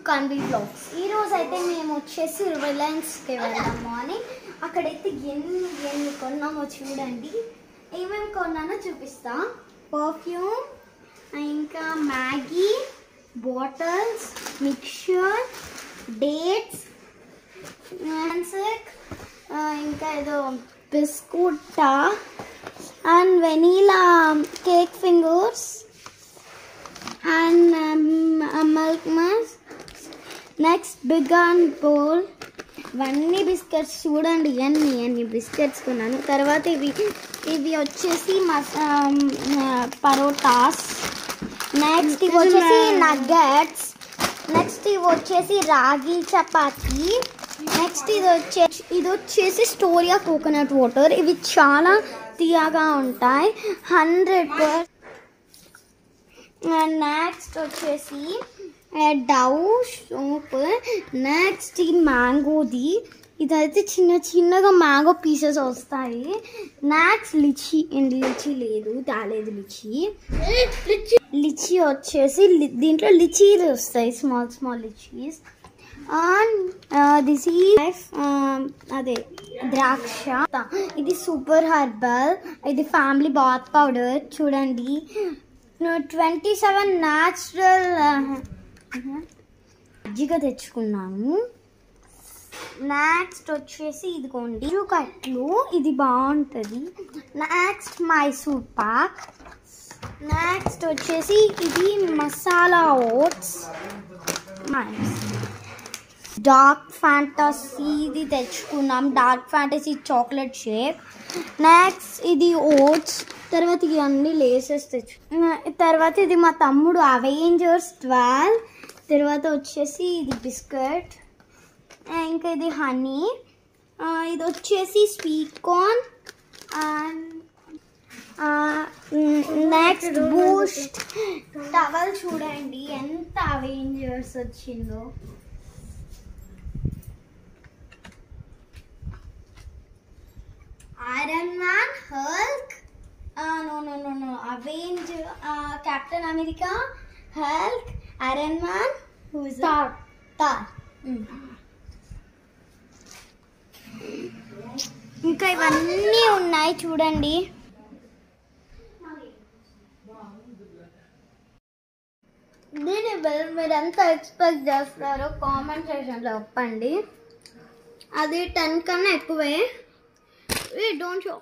కన్వీ blogs. ఈరోజు అయితే మేము వచ్చేసి రిలయన్స్కి వెళ్దాము అని. అక్కడైతే ఎన్ని కొన్నామో చూడండి. ఏమేమి కొన్నానో చూపిస్తా. పర్ఫ్యూమ్, ఇంకా మ్యాగీ బాటిల్స్, మిక్చర్, డేట్స్, ఇంకా ఏదో biscuit and vanilla cake fingers and milk mass. Next big and bowl ఇవన్నీ బిస్కెట్స్ చూడండి. ఎన్ని బిస్కెట్స్ కొన్నాను. తర్వాత ఇవి వచ్చేసి పరోటాస్. నెక్స్ట్ ఇవి వచ్చేసి నగ్గెట్స్. నెక్స్ట్ ఇవి వచ్చేసి రాగి చపాతీ. నెక్స్ట్ ఇది వచ్చేసి స్టోరియా కోకోనట్ వాటర్. ఇవి చాలా తీయగా ఉంటాయి. 100%. నెక్స్ట్ వచ్చేసి డవ్ సోప్. నెక్స్ట్ ఈ మ్యాంగోది. ఇదైతే చిన్నగా మ్యాంగో పీసెస్ వస్తాయి. నెక్స్ట్ లిచీ లేదు, తేలేదు లిచీ వచ్చేసి దీంట్లో లిచీలు వస్తాయి, small lychees. And this is అదే ద్రాక్ష. ఇది సూపర్ హెర్బల్. ఇది ఫ్యామిలీ బాత్ పౌడర్ చూడండి. 27 న్యాచురల్ మజ్జిగ తెచ్చుకున్నాను. నెక్స్ట్ వచ్చేసి ఇదిగోండి కట్లు. ఇది బాగుంటుంది. నెక్స్ట్ మైసూర్ పాక్. నెక్స్ట్ వచ్చేసి ఇది మసాలా ఓట్స్. డార్క్ ఫ్యాంటసీ ఇది తెచ్చుకున్నాం. Dark fantasy chocolate shake. Next ఇది ఓట్స్. తర్వాత ఇవన్నీ లేసెస్ తర్వాత ఇది మా తమ్ముడు అవెంజర్స్ 12. తర్వాత వచ్చేసి ఇది బిస్కెట్. ఇంకా ఇది హనీ. ఇది వచ్చేసి sweet corn. And next Boost towel. చూడండి ఎంత అవెంజర్స్ వచ్చిందో. Iron man, Hulk, no. Avenger, Captain America, Hulk, Iron Man, who is Thor. ఇంకా ఇవన్నీ ఉన్నాయి చూడండి. దీని బిల్ మీరు ఎంత ఎక్స్పెక్ట్ చేస్తారో కామెంట్ సెక్షన్లో చెప్పండి. అది 10 కన్నా ఎక్కువే. Don't show.